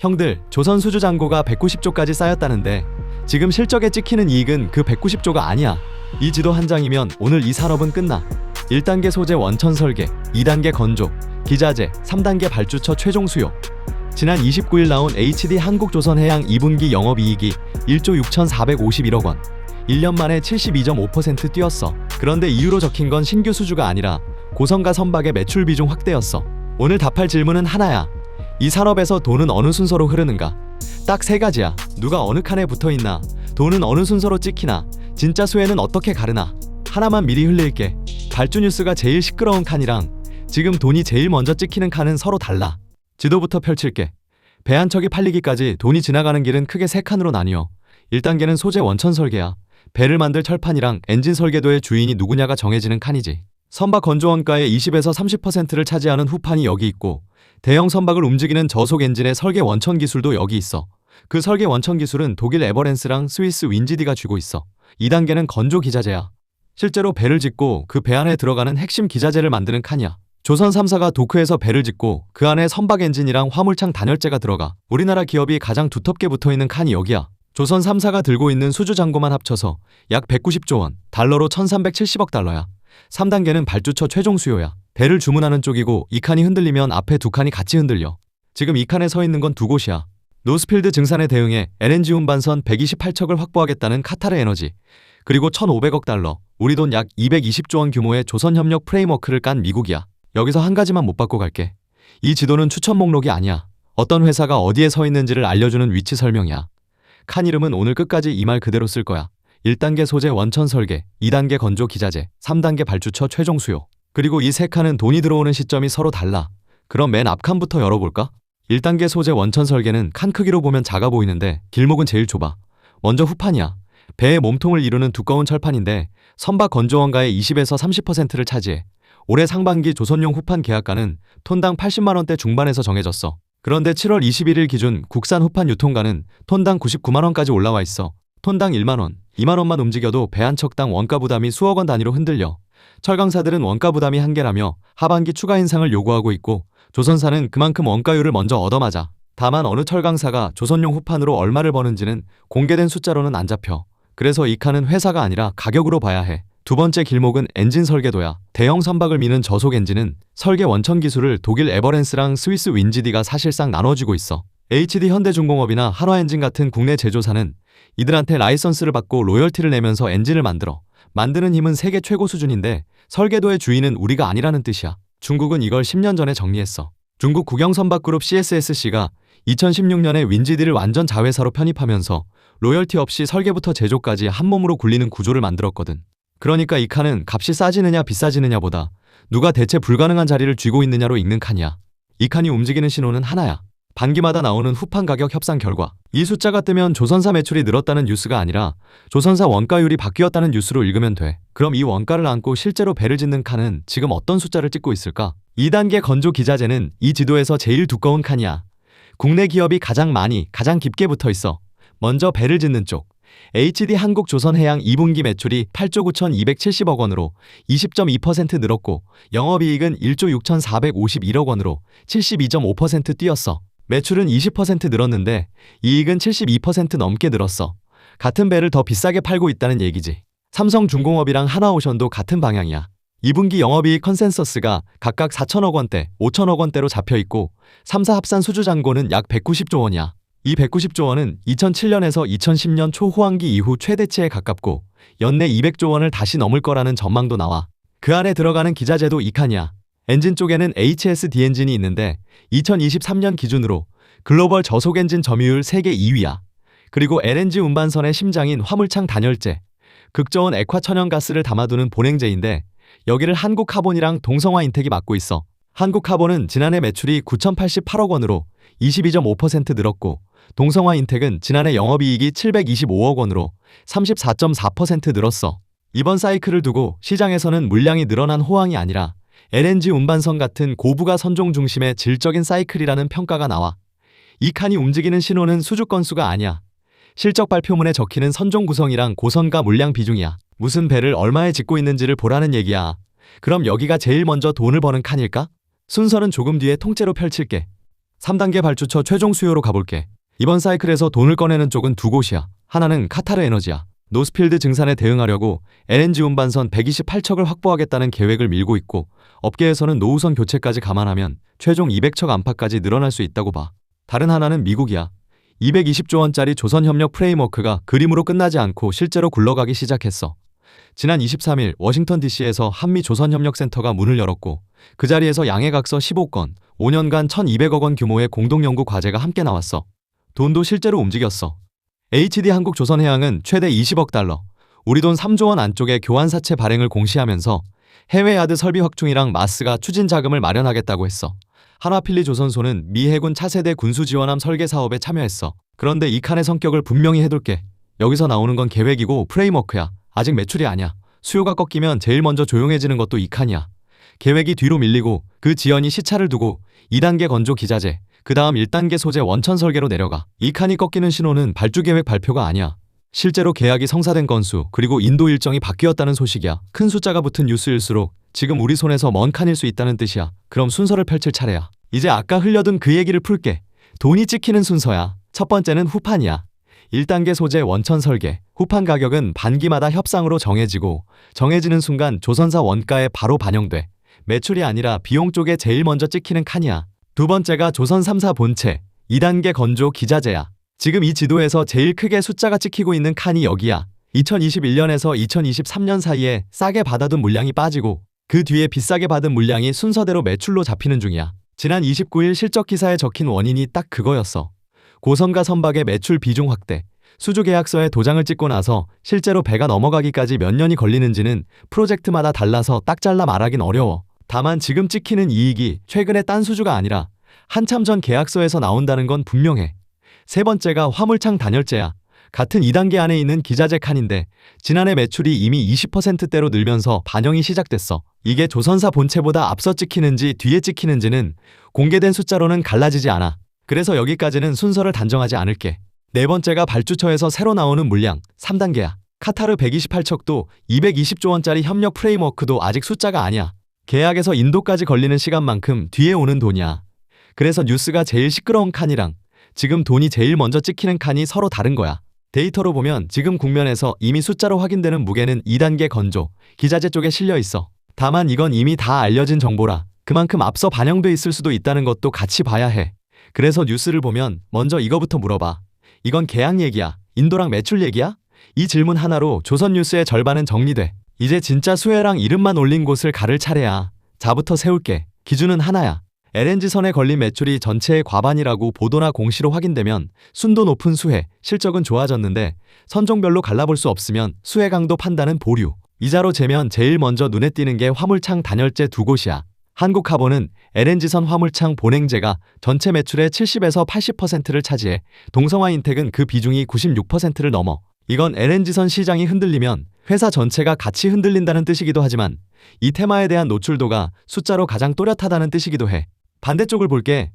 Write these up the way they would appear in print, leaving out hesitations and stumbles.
형들, 조선 수주 잔고가 190조까지 쌓였다는데 지금 실적에 찍히는 이익은 그 190조가 아니야. 이 지도 한 장이면 오늘 이 산업은 끝나. 1단계 소재 원천 설계, 2단계 건조, 기자재, 3단계 발주처 최종 수요. 지난 29일 나온 HD 한국조선해양 2분기 영업이익이 1조 6,451억 원. 1년 만에 72.5% 뛰었어. 그런데 이유로 적힌 건 신규 수주가 아니라 고성과 선박의 매출 비중 확대였어. 오늘 답할 질문은 하나야. 이 산업에서 돈은 어느 순서로 흐르는가? 딱 세 가지야. 누가 어느 칸에 붙어있나? 돈은 어느 순서로 찍히나? 진짜 수혜는 어떻게 가르나? 하나만 미리 흘릴게. 발주 뉴스가 제일 시끄러운 칸이랑 지금 돈이 제일 먼저 찍히는 칸은 서로 달라. 지도부터 펼칠게. 배 한 척이 팔리기까지 돈이 지나가는 길은 크게 세 칸으로 나뉘어. 1단계는 소재 원천 설계야. 배를 만들 철판이랑 엔진 설계도의 주인이 누구냐가 정해지는 칸이지. 선박 건조 원가의 20에서 30%를 차지하는 후판이 여기 있고, 대형 선박을 움직이는 저속 엔진의 설계 원천 기술도 여기 있어. 그 설계 원천 기술은 독일 에버랜스랑 스위스 윈지디가 쥐고 있어. 2단계는 건조 기자재야. 실제로 배를 짓고 그 배 안에 들어가는 핵심 기자재를 만드는 칸이야. 조선 3사가 도크에서 배를 짓고 그 안에 선박 엔진이랑 화물창 단열재가 들어가. 우리나라 기업이 가장 두텁게 붙어있는 칸이 여기야. 조선 3사가 들고 있는 수주 잔고만 합쳐서 약 190조 원, 달러로 1,370억 달러야. 3단계는 발주처 최종 수요야. 배를 주문하는 쪽이고 이 칸이 흔들리면 앞에 두 칸이 같이 흔들려. 지금 이 칸에 서 있는 건 두 곳이야. 노스필드 증산에 대응해 LNG 운반선 128척을 확보하겠다는 카타르 에너지, 그리고 1,500억 달러, 우리 돈 약 220조 원 규모의 조선협력 프레임워크를 깐 미국이야. 여기서 한 가지만 못 받고 갈게. 이 지도는 추천 목록이 아니야. 어떤 회사가 어디에 서 있는지를 알려주는 위치 설명이야. 칸 이름은 오늘 끝까지 이 말 그대로 쓸 거야. 1단계 소재 원천 설계, 2단계 건조 기자재, 3단계 발주처 최종 수요. 그리고 이 세 칸은 돈이 들어오는 시점이 서로 달라. 그럼 맨 앞 칸부터 열어볼까? 1단계 소재 원천 설계는 칸 크기로 보면 작아 보이는데 길목은 제일 좁아. 먼저 후판이야. 배의 몸통을 이루는 두꺼운 철판인데 선박 건조 원가의 20에서 30%를 차지해. 올해 상반기 조선용 후판 계약가는 톤당 80만 원대 중반에서 정해졌어. 그런데 7월 21일 기준 국산 후판 유통가는 톤당 99만 원까지 올라와 있어. 톤당 1만 원, 2만 원만 움직여도 배 한 척당 원가 부담이 수억 원 단위로 흔들려. 철강사들은 원가 부담이 한계라며 하반기 추가 인상을 요구하고 있고, 조선사는 그만큼 원가율을 먼저 얻어맞아. 다만 어느 철강사가 조선용 후판으로 얼마를 버는지는 공개된 숫자로는 안 잡혀. 그래서 이 칸은 회사가 아니라 가격으로 봐야 해. 두 번째 길목은 엔진 설계도야. 대형 선박을 미는 저속 엔진은 설계 원천 기술을 독일 에버랜스랑 스위스 윈지디가 사실상 나눠주고 있어. HD 현대중공업이나 한화엔진 같은 국내 제조사는 이들한테 라이선스를 받고 로열티를 내면서 엔진을 만들어. 만드는 힘은 세계 최고 수준인데 설계도의 주인은 우리가 아니라는 뜻이야. 중국은 이걸 10년 전에 정리했어. 중국 국영선박그룹 CSSC가 2016년에 윈지디를 완전 자회사로 편입하면서 로열티 없이 설계부터 제조까지 한 몸으로 굴리는 구조를 만들었거든. 그러니까 이 칸은 값이 싸지느냐 비싸지느냐보다 누가 대체 불가능한 자리를 쥐고 있느냐로 읽는 칸이야. 이 칸이 움직이는 신호는 하나야. 반기마다 나오는 후판 가격 협상 결과. 이 숫자가 뜨면 조선사 매출이 늘었다는 뉴스가 아니라 조선사 원가율이 바뀌었다는 뉴스로 읽으면 돼. 그럼 이 원가를 안고 실제로 배를 짓는 칸은 지금 어떤 숫자를 찍고 있을까? 2단계 건조 기자재는 이 지도에서 제일 두꺼운 칸이야. 국내 기업이 가장 많이, 가장 깊게 붙어 있어. 먼저 배를 짓는 쪽. HD 한국조선해양 2분기 매출이 8조 9,270억 원으로 20.2% 늘었고, 영업이익은 1조 6,451억 원으로 72.5% 뛰었어. 매출은 20% 늘었는데 이익은 72% 넘게 늘었어. 같은 배를 더 비싸게 팔고 있다는 얘기지. 삼성중공업이랑 한화오션도 같은 방향이야. 2분기 영업이익 컨센서스가 각각 4천억 원대, 5천억 원대로 잡혀있고 3사 합산 수주잔고는 약 190조 원이야. 이 190조 원은 2007년에서 2010년 초호황기 이후 최대치에 가깝고 연내 200조 원을 다시 넘을 거라는 전망도 나와. 그 안에 들어가는 기자재도 이 칸이야. 엔진 쪽에는 HSD 엔진이 있는데 2023년 기준으로 글로벌 저속 엔진 점유율 세계 2위야. 그리고 LNG 운반선의 심장인 화물창 단열재, 극저온 액화천연가스를 담아두는 본행재인데 여기를 한국카본이랑 동성화인텍이 맡고 있어. 한국카본은 지난해 매출이 9,088억 원으로 22.5% 늘었고, 동성화인텍은 지난해 영업이익이 725억 원으로 34.4% 늘었어. 이번 사이클을 두고 시장에서는 물량이 늘어난 호황이 아니라 LNG 운반선 같은 고부가 선종 중심의 질적인 사이클이라는 평가가 나와. 이 칸이 움직이는 신호는 수주 건수가 아니야. 실적 발표문에 적히는 선종 구성이랑 고선가 물량 비중이야. 무슨 배를 얼마에 짓고 있는지를 보라는 얘기야. 그럼 여기가 제일 먼저 돈을 버는 칸일까? 순서는 조금 뒤에 통째로 펼칠게. 3단계 발주처 최종 수요로 가볼게. 이번 사이클에서 돈을 꺼내는 쪽은 두 곳이야. 하나는 카타르 에너지야. 노스필드 증산에 대응하려고 LNG 운반선 128척을 확보하겠다는 계획을 밀고 있고, 업계에서는 노후선 교체까지 감안하면 최종 200척 안팎까지 늘어날 수 있다고 봐. 다른 하나는 미국이야. 220조 원짜리 조선협력 프레임워크가 그림으로 끝나지 않고 실제로 굴러가기 시작했어. 지난 23일 워싱턴 DC에서 한미 조선협력센터가 문을 열었고, 그 자리에서 양해각서 15건, 5년간 1,200억 원 규모의 공동연구 과제가 함께 나왔어. 돈도 실제로 움직였어. HD 한국조선해양은 최대 20억 달러, 우리 돈 3조 원 안쪽의 교환사채 발행을 공시하면서 해외 야드 설비 확충이랑 마스가 추진 자금을 마련하겠다고 했어. 한화필리 조선소는 미 해군 차세대 군수지원함 설계 사업에 참여했어. 그런데 이 칸의 성격을 분명히 해둘게. 여기서 나오는 건 계획이고 프레임워크야. 아직 매출이 아니야. 수요가 꺾이면 제일 먼저 조용해지는 것도 이 칸이야. 계획이 뒤로 밀리고 그 지연이 시차를 두고 2단계 건조 기자재, 그 다음 1단계 소재 원천 설계로 내려가. 이 칸이 꺾이는 신호는 발주 계획 발표가 아니야. 실제로 계약이 성사된 건수, 그리고 인도 일정이 바뀌었다는 소식이야. 큰 숫자가 붙은 뉴스일수록 지금 우리 손에서 먼 칸일 수 있다는 뜻이야. 그럼 순서를 펼칠 차례야. 이제 아까 흘려둔 그 얘기를 풀게. 돈이 찍히는 순서야. 첫 번째는 후판이야. 1단계 소재 원천 설계. 후판 가격은 반기마다 협상으로 정해지고, 정해지는 순간 조선사 원가에 바로 반영돼. 매출이 아니라 비용 쪽에 제일 먼저 찍히는 칸이야. 두 번째가 조선 3사 본체, 2단계 건조 기자재야. 지금 이 지도에서 제일 크게 숫자가 찍히고 있는 칸이 여기야. 2021년에서 2023년 사이에 싸게 받아둔 물량이 빠지고, 그 뒤에 비싸게 받은 물량이 순서대로 매출로 잡히는 중이야. 지난 29일 실적 기사에 적힌 원인이 딱 그거였어. 고성과 선박의 매출 비중 확대. 수주 계약서에 도장을 찍고 나서 실제로 배가 넘어가기까지 몇 년이 걸리는지는 프로젝트마다 달라서 딱 잘라 말하긴 어려워. 다만 지금 찍히는 이익이 최근에 딴 수주가 아니라 한참 전 계약서에서 나온다는 건 분명해. 세 번째가 화물창 단열재야. 같은 2단계 안에 있는 기자재 칸인데 지난해 매출이 이미 20%대로 늘면서 반영이 시작됐어. 이게 조선사 본체보다 앞서 찍히는지 뒤에 찍히는지는 공개된 숫자로는 갈라지지 않아. 그래서 여기까지는 순서를 단정하지 않을게. 네 번째가 발주처에서 새로 나오는 물량, 3단계야. 카타르 128척도 220조 원짜리 협력 프레임워크도 아직 숫자가 아니야. 계약에서 인도까지 걸리는 시간만큼 뒤에 오는 돈이야. 그래서 뉴스가 제일 시끄러운 칸이랑 지금 돈이 제일 먼저 찍히는 칸이 서로 다른 거야. 데이터로 보면 지금 국면에서 이미 숫자로 확인되는 무게는 2단계 건조, 기자재 쪽에 실려 있어. 다만 이건 이미 다 알려진 정보라 그만큼 앞서 반영돼 있을 수도 있다는 것도 같이 봐야 해. 그래서 뉴스를 보면 먼저 이거부터 물어봐. 이건 계약 얘기야? 인도랑 매출 얘기야? 이 질문 하나로 조선 뉴스의 절반은 정리돼. 이제 진짜 수혜랑 이름만 올린 곳을 가를 차례야. 자부터 세울게. 기준은 하나야. LNG선에 걸린 매출이 전체의 과반이라고 보도나 공시로 확인되면 순도 높은 수혜, 실적은 좋아졌는데 선종별로 갈라볼 수 없으면 수혜 강도 판단은 보류. 이자로 재면 제일 먼저 눈에 띄는 게 화물창 단열재 두 곳이야. 한국하보는 LNG선 화물창 본행재가 전체 매출의 70에서 80%를 차지해 동성화인텍은 그 비중이 96%를 넘어. 이건 LNG선 시장이 흔들리면 회사 전체가 같이 흔들린다는 뜻이기도 하지만 이 테마에 대한 노출도가 숫자로 가장 또렷하다는 뜻이기도 해. 반대쪽을 볼게.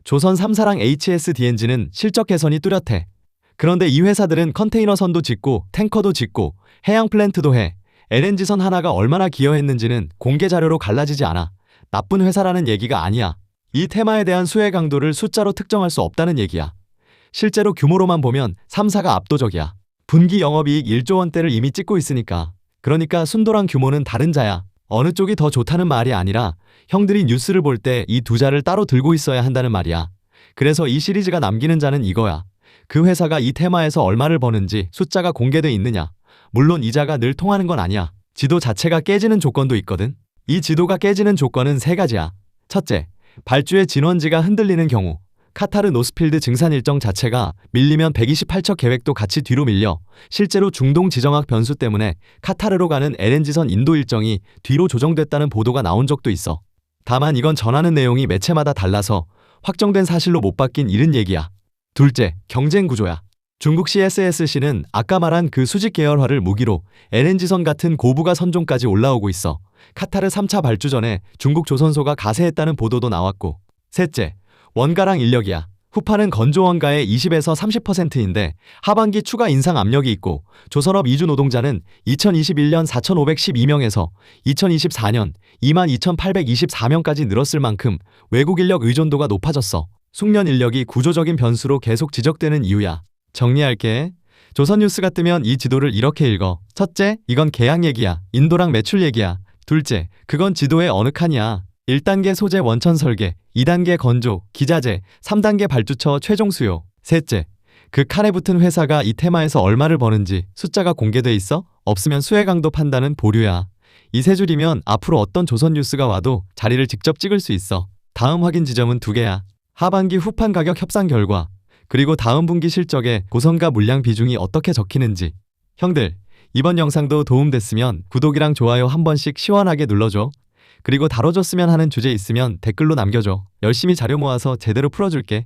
조선 3사랑 HSDNG는 실적 개선이 뚜렷해. 그런데 이 회사들은 컨테이너선도 짓고 탱커도 짓고 해양 플랜트도 해. LNG선 하나가 얼마나 기여했는지는 공개 자료로 갈라지지 않아. 나쁜 회사라는 얘기가 아니야. 이 테마에 대한 수혜 강도를 숫자로 특정할 수 없다는 얘기야. 실제로 규모로만 보면 3사가 압도적이야. 분기 영업이익 1조 원대를 이미 찍고 있으니까. 그러니까 순도랑 규모는 다른 자야. 어느 쪽이 더 좋다는 말이 아니라 형들이 뉴스를 볼 때 이 두 자를 따로 들고 있어야 한다는 말이야. 그래서 이 시리즈가 남기는 자는 이거야. 그 회사가 이 테마에서 얼마를 버는지 숫자가 공개돼 있느냐. 물론 이자가 늘 통하는 건 아니야. 지도 자체가 깨지는 조건도 있거든. 이 지도가 깨지는 조건은 세 가지야. 첫째, 발주의 진원지가 흔들리는 경우. 카타르 노스필드 증산 일정 자체가 밀리면 128척 계획도 같이 뒤로 밀려 실제로 중동 지정학 변수 때문에 카타르로 가는 LNG선 인도 일정이 뒤로 조정됐다는 보도가 나온 적도 있어. 다만 이건 전하는 내용이 매체마다 달라서 확정된 사실로 못 바뀐 이른 얘기야. 둘째, 경쟁 구조야. 중국 CSSC는 아까 말한 그 수직 계열화를 무기로 LNG선 같은 고부가 선종까지 올라오고 있어. 카타르 3차 발주 전에 중국 조선소가 가세했다는 보도도 나왔고. 셋째, 원가랑 인력이야. 후파는 건조 원가의 20에서 30%인데 하반기 추가 인상 압력이 있고 조선업 이주 노동자는 2021년 4,512명에서 2024년 22,824명까지 늘었을 만큼 외국 인력 의존도가 높아졌어. 숙련 인력이 구조적인 변수로 계속 지적되는 이유야. 정리할게. 조선뉴스가 뜨면 이 지도를 이렇게 읽어. 첫째, 이건 계약 얘기야. 인도랑 매출 얘기야. 둘째, 그건 지도의 어느 칸이야. 1단계 소재 원천 설계, 2단계 건조, 기자재, 3단계 발주처 최종 수요. 셋째, 그 칸에 붙은 회사가 이 테마에서 얼마를 버는지 숫자가 공개돼 있어? 없으면 수혜 강도 판단은 보류야. 이 세 줄이면 앞으로 어떤 조선뉴스가 와도 자리를 직접 찍을 수 있어. 다음 확인 지점은 두 개야. 하반기 후판 가격 협상 결과, 그리고 다음 분기 실적에 고성과 물량 비중이 어떻게 적히는지. 형들, 이번 영상도 도움됐으면 구독이랑 좋아요 한 번씩 시원하게 눌러줘. 그리고 다뤄줬으면 하는 주제 있으면 댓글로 남겨줘. 열심히 자료 모아서 제대로 풀어줄게.